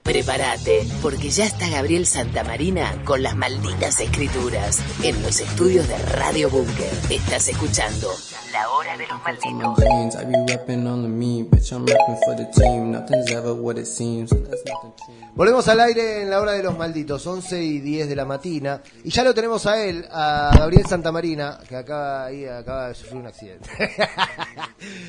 Prepárate, porque ya está Gabriel Santamarina con las malditas escrituras en los estudios de Radio Búnker. Estás escuchando La Hora de los Malditos. Volvemos al aire en La Hora de los Malditos, 11:10 de la mañana. Y ya lo tenemos a él, a Gabriel Santamarina, que acaba de sufrir un accidente.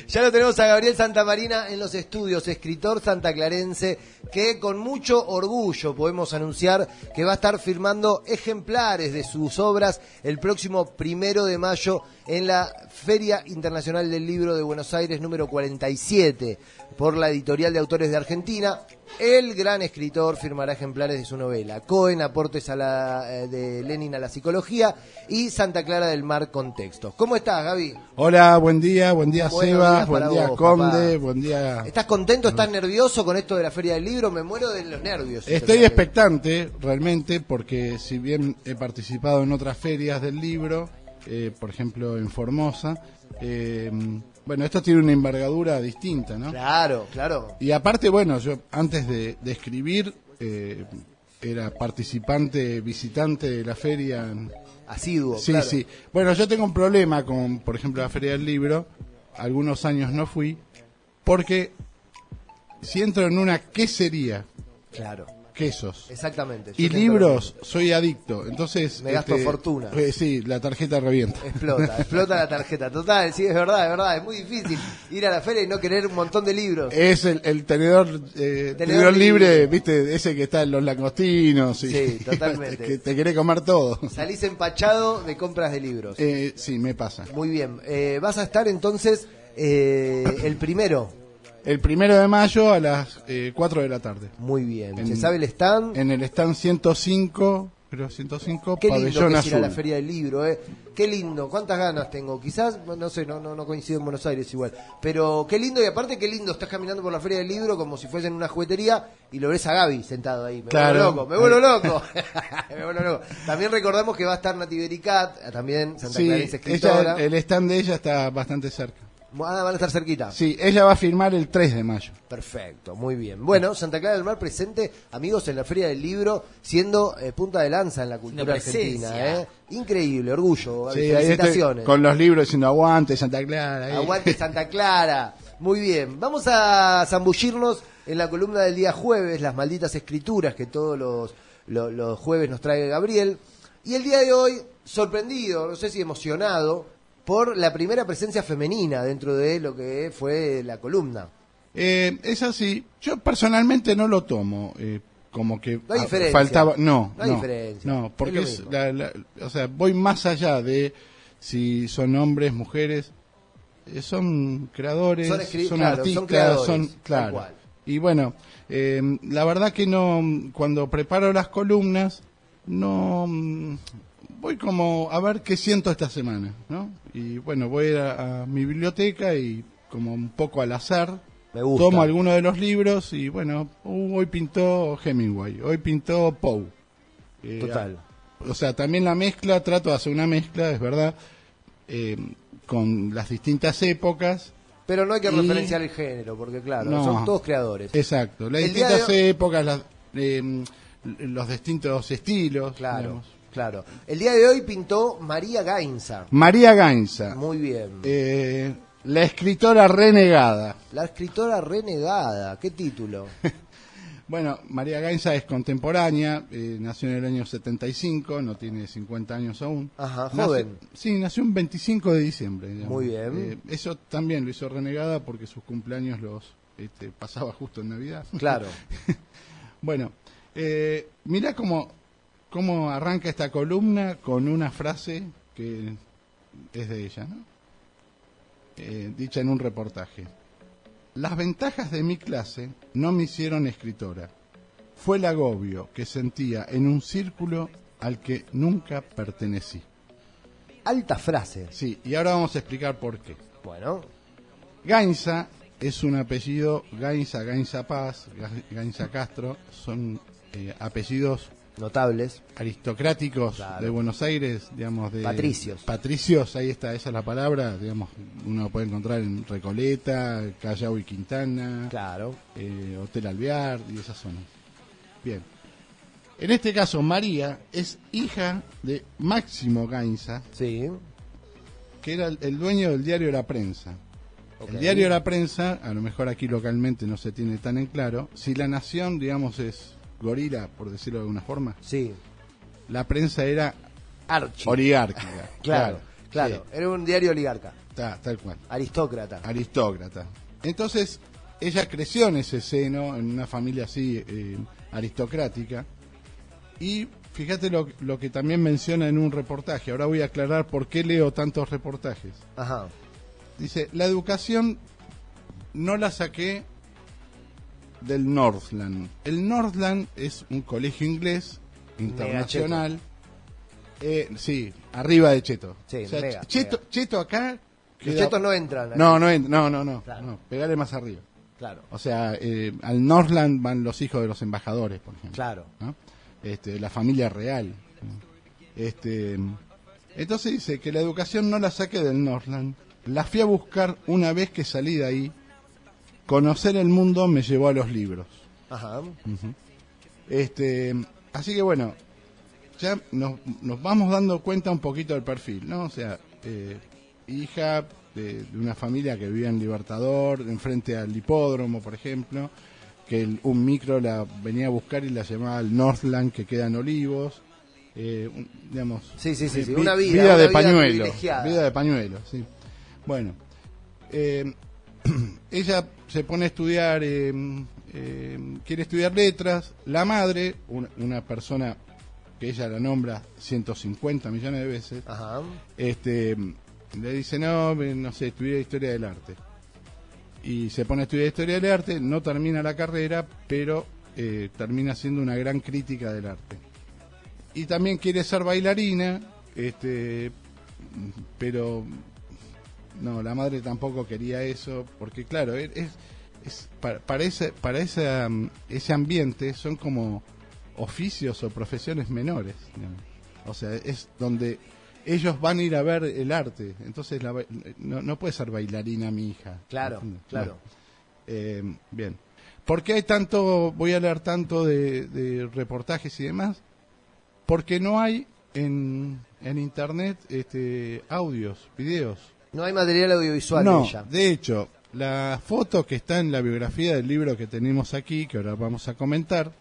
Ya lo tenemos a Gabriel Santamarina en los estudios, escritor santaclarense, que con mucho orgullo podemos anunciar que va a estar firmando ejemplares de sus obras el próximo 1 de mayo en la Feria Internacional del Libro de Buenos Aires número 47 por la Editorial de Autores de Argentina. El gran escritor firmará ejemplares de su novela Cohen, aportes de Lenin a la psicología, y Santa Clara del Mar, contextos. ¿Cómo estás, Gaby? Hola, buen día Sebas, buen día vos, Conde, papá. buen día. ¿Estás contento? ¿Estás nervioso con esto de la Feria del Libro? Me muero de los nervios. Estoy expectante, realmente, porque si bien he participado en otras ferias del libro, por ejemplo en Formosa, bueno, esto tiene una envergadura distinta, ¿no? Claro, claro. Y aparte, bueno, yo antes de escribir era participante, visitante de la feria. Asiduo, sí, claro. Sí. Bueno, yo tengo un problema con, por ejemplo, la Feria del Libro. Algunos años no fui, porque si entro en una quesería, Claro. quesos Exactamente. y libros, soy adicto. Entonces me gasto fortuna. Sí, la tarjeta revienta. Explota la tarjeta. Total, sí, es verdad. Es muy difícil ir a la feria y no querer un montón de libros. Es el tenedor libre, viste, ese que está en los langostinos. Sí, totalmente. Que te querés comer todo. Salís empachado de compras de libros. Sí, me pasa. Muy bien. Vas a estar entonces el 1. El 1 de mayo a las 4 de la tarde. Muy bien. ¿Se sabe el stand? En el stand 105, creo 105, Qué Pabellón lindo que es Azul. ir a la Feria del Libro, Qué lindo. ¿Cuántas ganas tengo? Quizás, no sé, no coincido en Buenos Aires igual. Pero qué lindo, y aparte qué lindo, estás caminando por la Feria del Libro como si fuese en una juguetería y lo ves a Gaby sentado ahí. Me vuelvo loco. Me vuelvo loco. También recordamos que va a estar Nati Bericat, también Santa Clarense escritora. El stand de ella está bastante cerca. Van a estar cerquita. Sí, ella va a firmar el 3 de mayo. Perfecto, muy bien. Bueno, Santa Clara del Mar presente, amigos, en la Feria del Libro, siendo punta de lanza en la cultura argentina. Increíble, orgullo. Sí, felicitaciones. Con los libros diciendo aguante Santa Clara. Aguante Santa Clara. Muy bien, vamos a zambullirnos en la columna del día jueves, las malditas escrituras que todos los jueves nos trae Gabriel. Y el día de hoy, sorprendido, no sé si emocionado, por la primera presencia femenina dentro de lo que fue la columna. Es así. Yo personalmente no lo tomo como que no hay diferencia. Faltaba. No hay diferencia. No, porque o sea, voy más allá de si son hombres, mujeres. Son creadores, son artistas, son claro. Y bueno, la verdad que no, cuando preparo las columnas, no voy como a ver qué siento esta semana, ¿no? Y bueno, voy a mi biblioteca y como un poco al azar, tomo alguno de los libros y bueno, hoy pintó Hemingway, hoy pintó Poe. Total. O sea, también la mezcla, trato de hacer una mezcla, es verdad, con las distintas épocas. Pero no hay que referenciar el género, porque claro, son todos creadores. Exacto, las distintas épocas, los distintos estilos. Claro. Digamos. Claro. El día de hoy pintó María Gainza. María Gainza. Muy bien. La escritora renegada. La escritora renegada. ¿Qué título? Bueno, María Gainza es contemporánea, nació en el año 75, no tiene 50 años aún. Ajá, joven. Nació un 25 de diciembre. Digamos. Muy bien. Eso también lo hizo renegada porque sus cumpleaños los pasaba justo en Navidad. Claro. Bueno, mirá cómo arranca esta columna con una frase que es de ella, ¿no? Dicha en un reportaje. Las ventajas de mi clase no me hicieron escritora. Fue el agobio que sentía en un círculo al que nunca pertenecí. Alta frase. Sí, y ahora vamos a explicar por qué. Bueno. Gainza es un apellido, Gainza Paz, Gainza Castro, son apellidos notables, aristocráticos, claro, de Buenos Aires, digamos, de patricios, ahí está, esa es la palabra, digamos, uno lo puede encontrar en Recoleta, Callao y Quintana, claro, Hotel Alvear y esas zonas. Bien. En este caso, María es hija de Máximo Gainza, sí, que era el dueño del diario La Prensa. Okay. El diario La Prensa, a lo mejor aquí localmente no se tiene tan en claro, si La Nación, digamos, es gorila, por decirlo de alguna forma, sí, La Prensa era oligárquica. Claro. Sí. Era un diario oligarca. Tal cual. Aristócrata. Entonces, ella creció en ese seno, en una familia así aristocrática, y fíjate lo que también menciona en un reportaje. Ahora voy a aclarar por qué leo tantos reportajes. Ajá. Dice, la educación no la saqué del Northland. El Northland es un colegio inglés internacional. Sí, arriba de Cheto. Sí, o sea, mega. Cheto acá... Los chetos no entran. No, claro. No, pegale más arriba. Claro. O sea, al Northland van los hijos de los embajadores, por ejemplo. Claro. ¿No? La familia real. Entonces dice que la educación no la saqué del Northland. La fui a buscar una vez que salí de ahí. Conocer el mundo me llevó a los libros. Ajá. Así que bueno, ya nos vamos dando cuenta un poquito del perfil, ¿no? O sea, hija de una familia que vivía en Libertador, enfrente al hipódromo, por ejemplo, que un micro la venía a buscar y la llamaba al Northland, que queda en Olivos. Digamos, sí. Una vida de pañuelo. Vida de pañuelo, sí. Bueno, ella se pone a estudiar, quiere estudiar letras. La madre, una persona que ella la nombra 150 millones de veces, ajá, le dice, no sé, estudia historia del arte. Y se pone a estudiar historia del arte, no termina la carrera, pero termina siendo una gran crítica del arte. Y también quiere ser bailarina, pero no, la madre tampoco quería eso, porque claro, para ese ambiente son como oficios o profesiones menores, digamos. O sea, es donde ellos van a ir a ver el arte, entonces no puede ser bailarina mi hija. Claro. Bien. ¿Por qué voy a leer tanto de reportajes y demás? Porque no hay en internet audios, videos. No hay material audiovisual de ella. De hecho, la foto que está en la biografía del libro que tenemos aquí, que ahora vamos a comentar,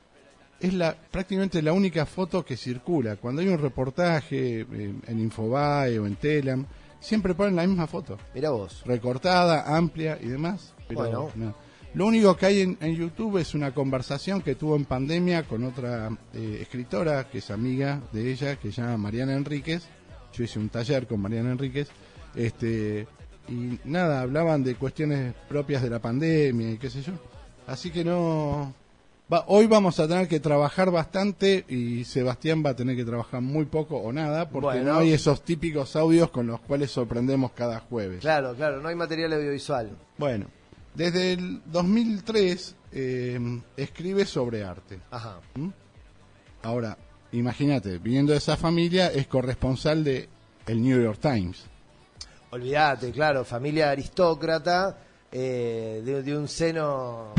es prácticamente la única foto que circula. Cuando hay un reportaje en Infobae o en Telam, siempre ponen la misma foto. Mirá vos. Recortada, amplia y demás. Pero bueno. No. Lo único que hay en YouTube es una conversación que tuvo en pandemia con otra escritora que es amiga de ella, que se llama Mariana Enríquez. Yo hice un taller con Mariana Enríquez. Y nada, hablaban de cuestiones propias de la pandemia y qué sé yo. Así que hoy vamos a tener que trabajar bastante y Sebastián va a tener que trabajar muy poco o nada, porque no hay esos típicos audios con los cuales sorprendemos cada jueves. Claro, no hay material audiovisual. Bueno, desde el 2003 escribe sobre arte. Ajá. Ahora, imagínate, viniendo de esa familia, es corresponsal de el New York Times. Olvídate, claro, familia aristócrata, de un seno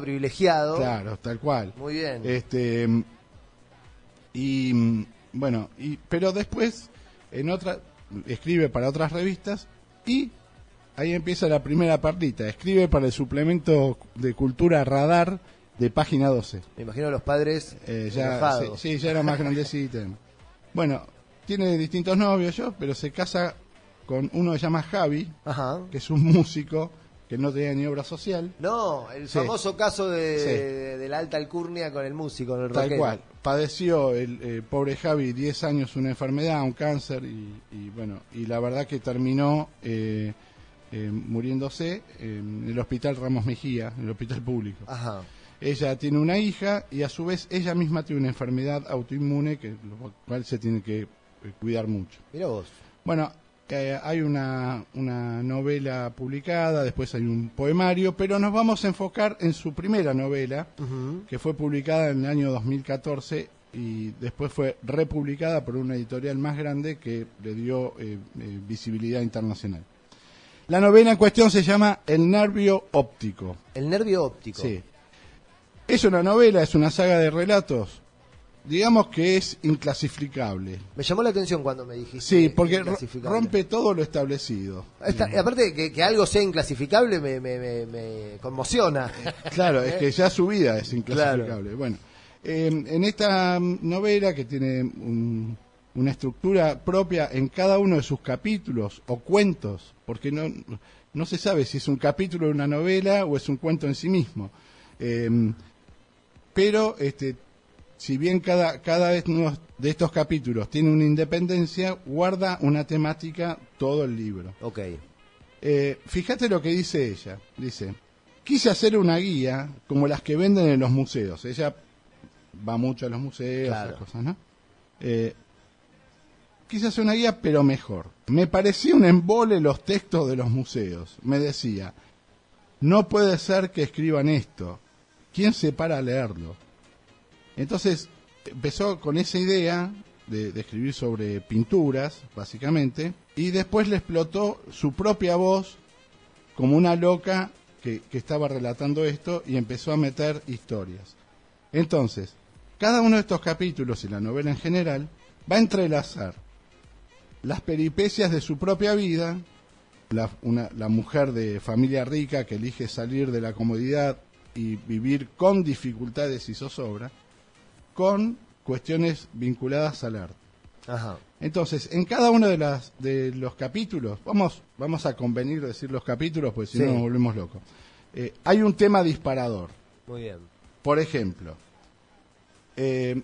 privilegiado. Claro, tal cual. Muy bien. Pero después escribe para otras revistas y ahí empieza la primera partita. Escribe para el suplemento de cultura Radar de Página 12. Me imagino los padres enojados. Sí, ya era más grandecita. Bueno, tiene distintos novios pero se casa con uno que se llama Javi, ajá, que es un músico que no tenía ni obra social. No, el famoso caso de la alta alcurnia con el músico, el rockero. Tal cual. Padeció el pobre Javi 10 años una enfermedad, un cáncer, y la verdad que terminó muriéndose en el hospital Ramos Mejía, en el hospital público. Ajá. Ella tiene una hija y a su vez ella misma tiene una enfermedad autoinmune, lo cual se tiene que cuidar mucho. Mirá vos. Bueno, hay una novela publicada, después hay un poemario, pero nos vamos a enfocar en su primera novela, que fue publicada en el año 2014 y después fue republicada por una editorial más grande que le dio visibilidad internacional. La novela en cuestión se llama El nervio óptico. ¿El nervio óptico? Sí. Es una novela, es una saga de relatos, digamos que es inclasificable. Me llamó la atención cuando me dijiste. Sí, porque rompe todo lo establecido. Aparte que algo sea inclasificable me conmociona. Claro, es que ya su vida es inclasificable. Claro. Bueno, en esta novela, que tiene una estructura propia en cada uno de sus capítulos o cuentos, porque no se sabe si es un capítulo de una novela o es un cuento en sí mismo. Pero si bien cada vez uno de estos capítulos tiene una independencia, guarda una temática todo el libro. Ok. Fíjate lo que dice ella. Dice: quise hacer una guía como las que venden en los museos. Ella va mucho a los museos, claro, esas cosas, ¿no? Quise hacer una guía, pero mejor. Me parecía un embole los textos de los museos. Me decía: no puede ser que escriban esto. ¿Quién se para a leerlo? Entonces empezó con esa idea de escribir sobre pinturas, básicamente, y después le explotó su propia voz como una loca que estaba relatando esto, y empezó a meter historias. Entonces, cada uno de estos capítulos y la novela en general va a entrelazar las peripecias de su propia vida, la mujer de familia rica que elige salir de la comodidad y vivir con dificultades y zozobra, con cuestiones vinculadas al arte. Ajá. Entonces, en cada uno de los capítulos, vamos a convenir de decir los capítulos, porque si no nos volvemos locos. Hay un tema disparador. Muy bien. Por ejemplo,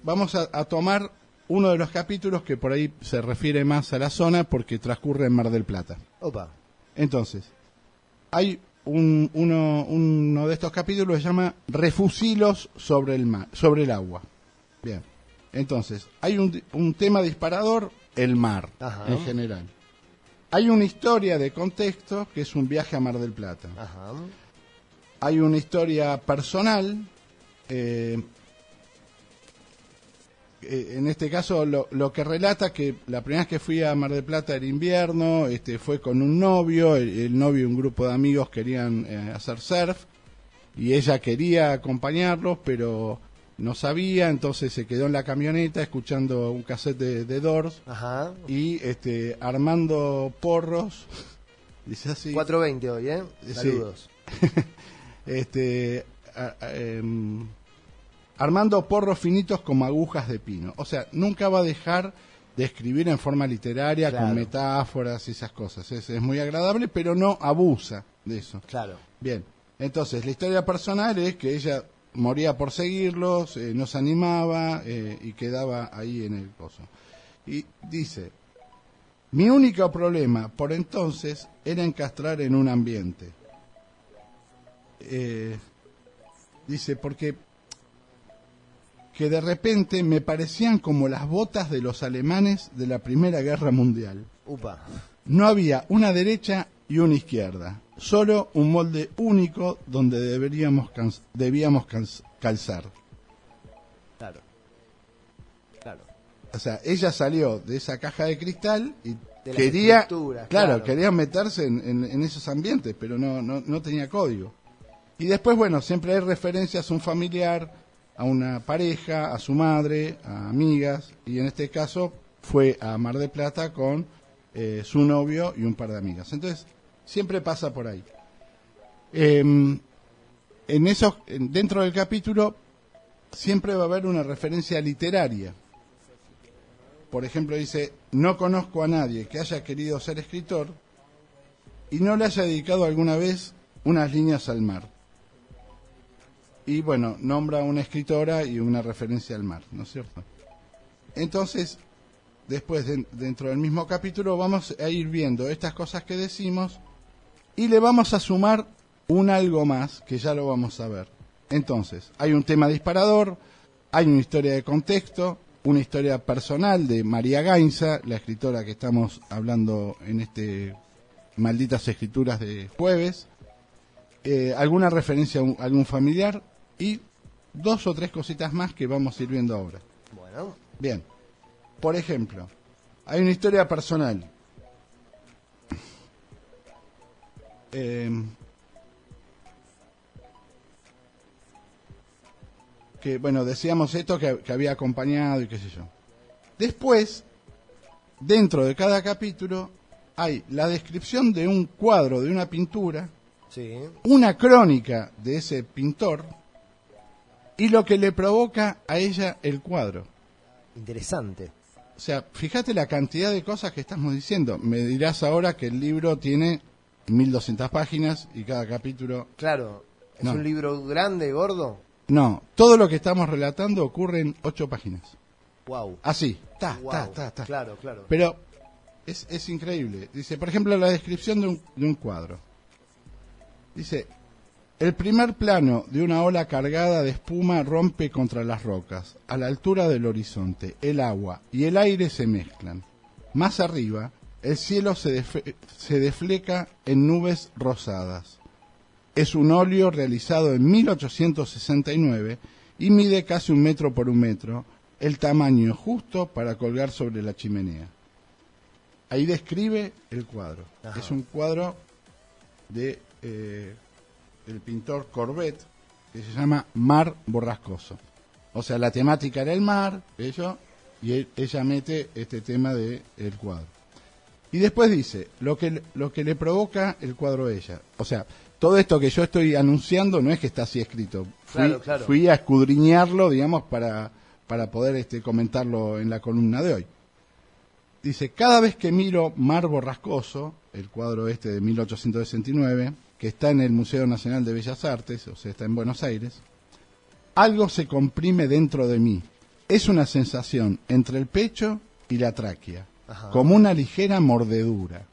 vamos a tomar uno de los capítulos que por ahí se refiere más a la zona, porque transcurre en Mar del Plata. Opa. Entonces, hay uno de estos capítulos que se llama Refusilos sobre el agua. Bien. Entonces, hay un tema disparador, el mar. Ajá. En general. Hay una historia de contexto, que es un viaje a Mar del Plata. Ajá. Hay una historia personal, en este caso lo que relata que la primera vez que fui a Mar del Plata era invierno, fue con un novio, el novio y un grupo de amigos querían hacer surf, y ella quería acompañarlos, pero no sabía, entonces se quedó en la camioneta escuchando un cassette de Doors. Ajá. Y armando porros, dice así. 4:20 hoy, Saludos. Sí. Armando porros finitos como agujas de pino. O sea, nunca va a dejar de escribir en forma literaria, claro, con metáforas y esas cosas. Es muy agradable, pero no abusa de eso. Claro. Bien, entonces la historia personal es que ella moría por seguirlos, no se animaba y quedaba ahí en el pozo. Y dice: mi único problema por entonces era encastrar en un ambiente. Dice, porque que de repente me parecían como las botas de los alemanes de la Primera Guerra Mundial. Upa. No había una derecha y una izquierda, solo un molde único donde debíamos calzar. Claro. Claro. O sea, ella salió de esa caja de cristal y quería, claro, quería meterse en esos ambientes, pero no tenía código. Y después, bueno, siempre hay referencias a un familiar, a una pareja, a su madre, a amigas, y en este caso fue a Mar del Plata con su novio y un par de amigas. Entonces, siempre pasa por ahí. Dentro del capítulo siempre va a haber una referencia literaria. Por ejemplo, dice: no conozco a nadie que haya querido ser escritor y no le haya dedicado alguna vez unas líneas al mar. Y bueno, nombra una escritora y una referencia al mar, ¿no es cierto? Entonces, después, dentro del mismo capítulo, vamos a ir viendo estas cosas que decimos y le vamos a sumar un algo más, que ya lo vamos a ver. Entonces, hay un tema disparador, hay una historia de contexto, una historia personal de María Gainza, la escritora que estamos hablando en Malditas Escrituras de jueves, alguna referencia a algún familiar y 2 o 3 cositas más que vamos a ir viendo ahora. Bueno. Bien. Por ejemplo, hay una historia personal. que bueno, decíamos esto que había acompañado y qué sé yo. Después, dentro de cada capítulo, hay la descripción de un cuadro, de una pintura, sí, una crónica de ese pintor y lo que le provoca a ella el cuadro. Interesante. O sea, fíjate la cantidad de cosas que estamos diciendo. Me dirás ahora que el libro tiene 1200 páginas y cada capítulo... Claro, ¿es un libro grande, gordo? No, todo lo que estamos relatando ocurre en 8 páginas. Wow. Así, Wow. Claro, claro. Pero es increíble. Dice, por ejemplo, la descripción de un cuadro. Dice, el primer plano de una ola cargada de espuma rompe contra las rocas. A la altura del horizonte, el agua y el aire se mezclan. Más arriba, el cielo se defleca en nubes rosadas. Es un óleo realizado en 1869 y mide casi 1 metro por 1 metro, el tamaño justo para colgar sobre la chimenea. Ahí describe el cuadro. Ajá. Es un cuadro de el pintor Courbet, que se llama Mar Borrascoso. O sea, la temática era el mar, y ella mete este tema del cuadro. Y después dice, lo que le provoca el cuadro a ella. O sea, todo esto que yo estoy anunciando no es que está así escrito. Fui a escudriñarlo, digamos, para poder comentarlo en la columna de hoy. Dice, cada vez que miro Mar Borrascoso, el cuadro de 1869, que está en el Museo Nacional de Bellas Artes, o sea, está en Buenos Aires, algo se comprime dentro de mí. Es una sensación entre el pecho y la tráquea, como una ligera mordedura.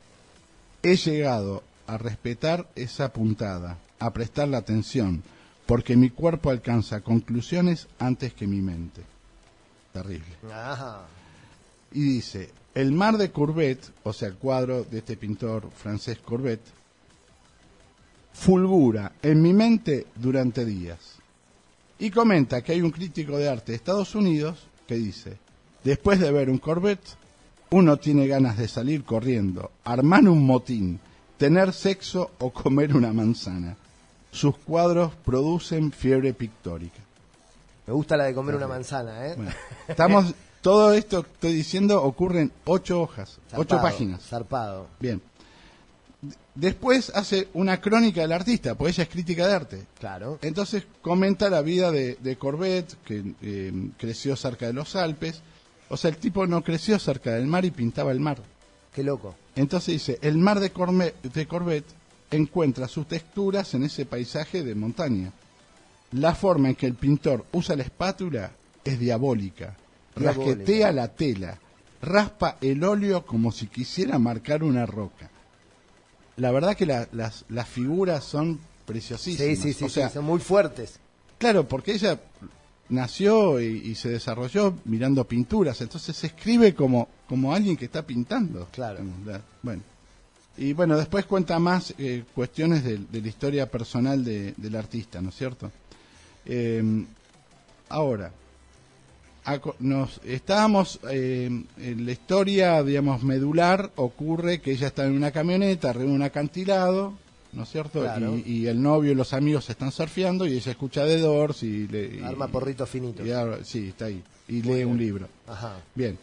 He llegado a respetar esa puntada, a prestarle atención, porque mi cuerpo alcanza conclusiones antes que mi mente. Terrible. Ajá. Y dice, el mar de Courbet, o sea, el cuadro de este pintor francés Courbet, fulgura en mi mente durante días. Y comenta que hay un crítico de arte de Estados Unidos que dice, después de ver un Courbet, uno tiene ganas de salir corriendo, armar un motín, tener sexo o comer una manzana. Sus cuadros producen fiebre pictórica. Me gusta la de comer una manzana, ¿eh? Bueno, todo esto que estoy diciendo ocurre en 8 hojas, zarpado, 8 páginas. Zarpado. Bien. Después hace una crónica del artista, porque ella es crítica de arte. Claro. Entonces comenta la vida de Courbet, que creció cerca de los Alpes. O sea, el tipo no creció cerca del mar y pintaba el mar. Qué loco. Entonces dice, el mar de Courbet encuentra sus texturas en ese paisaje de montaña. La forma en que el pintor usa la espátula es diabólica. Rasquetea la tela, raspa el óleo como si quisiera marcar una roca. La verdad que las figuras son preciosísimas. Sí, o sea, son muy fuertes. Claro, porque ella nació y se desarrolló mirando pinturas, entonces se escribe como alguien que está pintando. Claro. Bueno. Y bueno, después cuenta más cuestiones de la historia personal del artista, ¿no es cierto? Ahora, estábamos en la historia, digamos, medular, ocurre que ella está en una camioneta, arriba de un acantilado, ¿no es cierto? Claro. Y el novio y los amigos están surfeando y ella escucha The Doors arma porritos finitos. Sí, está ahí. Y lee un libro. Ajá. Bien.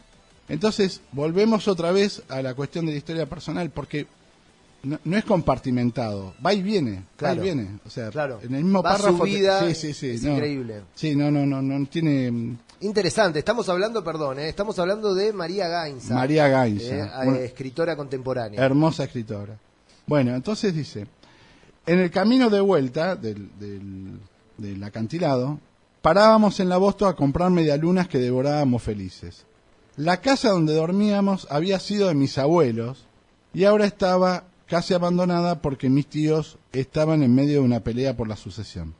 Entonces, volvemos otra vez a la cuestión de la historia personal, porque no es compartimentado, va y viene, claro. Va y viene. O sea, claro. en el mismo va párrafo. Su vida es increíble. Sí, no tiene. Interesante, estamos hablando de María Gainza. María Gainza. Escritora contemporánea. Hermosa escritora. Bueno, entonces dice, en el camino de vuelta del acantilado, parábamos en la Bosto a comprar medialunas que devorábamos felices. La casa donde dormíamos había sido de mis abuelos y ahora estaba casi abandonada porque mis tíos estaban en medio de una pelea por la sucesión.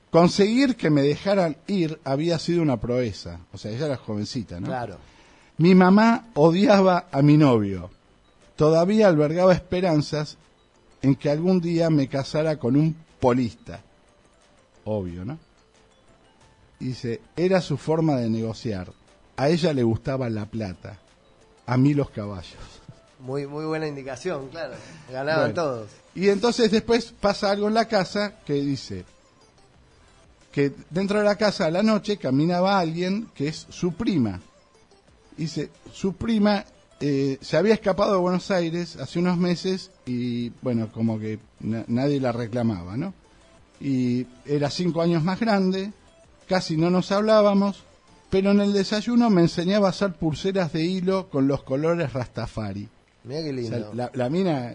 Conseguir que me dejaran ir había sido una proeza. O sea, ella era jovencita, ¿no? Claro. Mi mamá odiaba a mi novio. Todavía albergaba esperanzas en que algún día me casara con un polista. Obvio, ¿no? Dice, era su forma de negociar. A ella le gustaba la plata, a mí los caballos. Muy buena indicación, claro. Ganaban todos. Y entonces después pasa algo en la casa que dice, que dentro de la casa a la noche caminaba alguien que es su prima. Dice, su prima se había escapado de Buenos Aires hace unos meses y, bueno, como que nadie la reclamaba, ¿no? Y era 5 años más grande, casi no nos hablábamos, pero en el desayuno me enseñaba a hacer pulseras de hilo con los colores Rastafari. Mirá qué lindo. O sea, la mina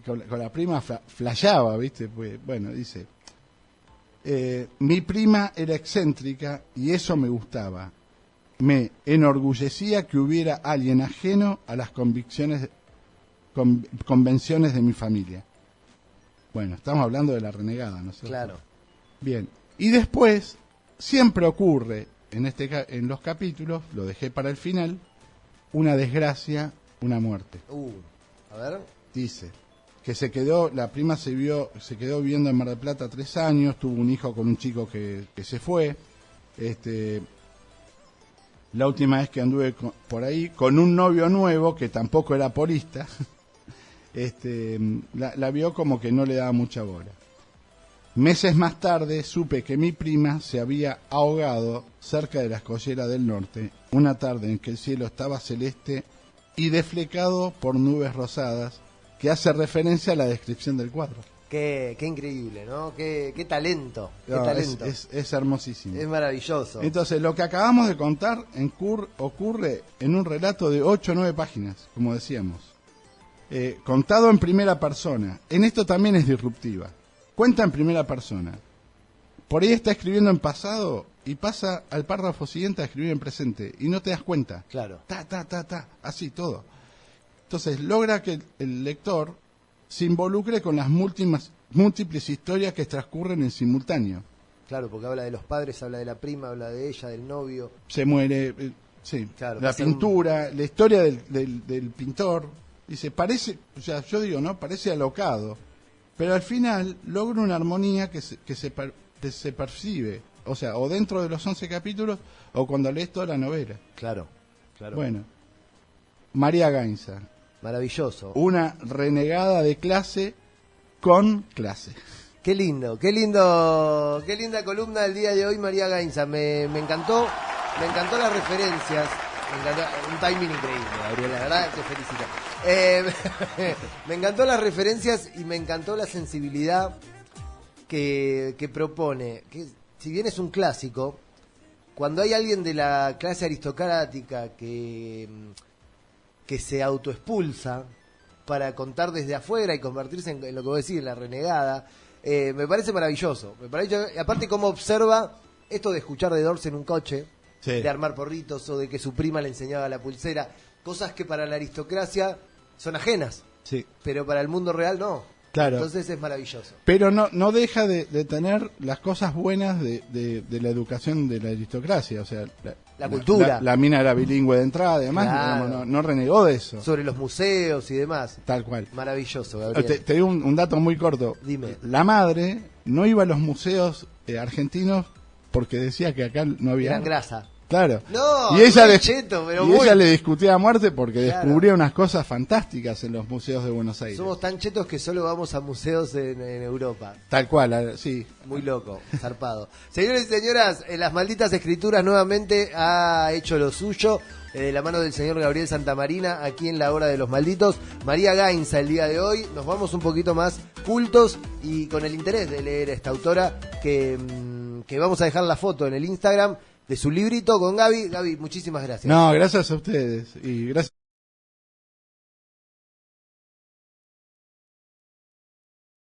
con la prima flasheaba, ¿viste? Pues, bueno, dice, mi prima era excéntrica y eso me gustaba. Me enorgullecía que hubiera alguien ajeno a las convenciones de mi familia. Bueno, estamos hablando de la renegada, ¿no es cierto? Claro. Bien, y después siempre ocurre en los capítulos, lo dejé para el final, una desgracia, una muerte. A ver. Dice que la prima se quedó viviendo en Mar del Plata 3 años, tuvo un hijo con un chico que se fue. La última vez que anduve por ahí con un novio nuevo que tampoco era porista, la vio como que no le daba mucha bola. Meses más tarde supe que mi prima se había ahogado cerca de la Escollera del Norte, una tarde en que el cielo estaba celeste y deflecado por nubes rosadas, que hace referencia a la descripción del cuadro. Qué increíble, ¿no? Qué talento. Qué No, talento. Es hermosísimo. Es maravilloso. Entonces, lo que acabamos de contar ocurre en un relato de 8 o 9 páginas, como decíamos. Contado en primera persona. En esto también es disruptiva. Cuenta en primera persona. Por ahí está escribiendo en pasado y pasa al párrafo siguiente a escribir en presente y no te das cuenta. Claro. Así todo. Entonces logra que el lector se involucre con las múltiples historias que transcurren en simultáneo. Claro, porque habla de los padres, habla de la prima, habla de ella, del novio. Se muere, sí. Claro, la pintura, la historia del pintor. Dice, parece, o sea, yo digo, ¿no? Parece alocado. Pero al final logra una armonía que se percibe, o sea, o dentro de los 11 capítulos o cuando lees toda la novela. Claro. Bueno, María Gainza. Maravilloso. Una renegada de clase con clase. Qué linda columna del día de hoy, María Gainza. Me encantó las referencias. Un timing increíble, Gabriel, la verdad te felicito. Me encantó las referencias y me encantó la sensibilidad que propone. Que si bien es un clásico, cuando hay alguien de la clase aristocrática que se autoexpulsa para contar desde afuera y convertirse en lo que vos decís, en la renegada, me parece maravilloso. Aparte cómo observa esto de escuchar de Doors en un coche, sí, de armar porritos o de que su prima le enseñaba la pulsera, cosas que para la aristocracia son ajenas, sí, pero para el mundo real no. Claro. Entonces es maravilloso. Pero no deja de tener las cosas buenas de la educación de la aristocracia, o sea, la cultura. La mina era bilingüe de entrada, además, claro, digamos, no renegó de eso. Sobre los museos y demás. Tal cual. Maravilloso, Gabriel. Te digo un dato muy corto. Dime. La madre no iba a los museos argentinos porque decía que acá no había... Eran grasa. Claro. No, y ella, ella le discutía a muerte porque descubría unas cosas fantásticas en los museos de Buenos Aires. Somos tan chetos que solo vamos a museos en Europa. Tal cual, sí. Muy loco, zarpado. Señores y señoras, Las Malditas Escrituras nuevamente ha hecho lo suyo, de la mano del señor Gabriel Santamarina, aquí en La Hora de los Malditos. María Gainza el día de hoy. Nos vamos un poquito más cultos y con el interés de leer a esta autora que vamos a dejar la foto en el Instagram de su librito con Gaby. Gaby, muchísimas gracias. No, gracias a ustedes y gracias.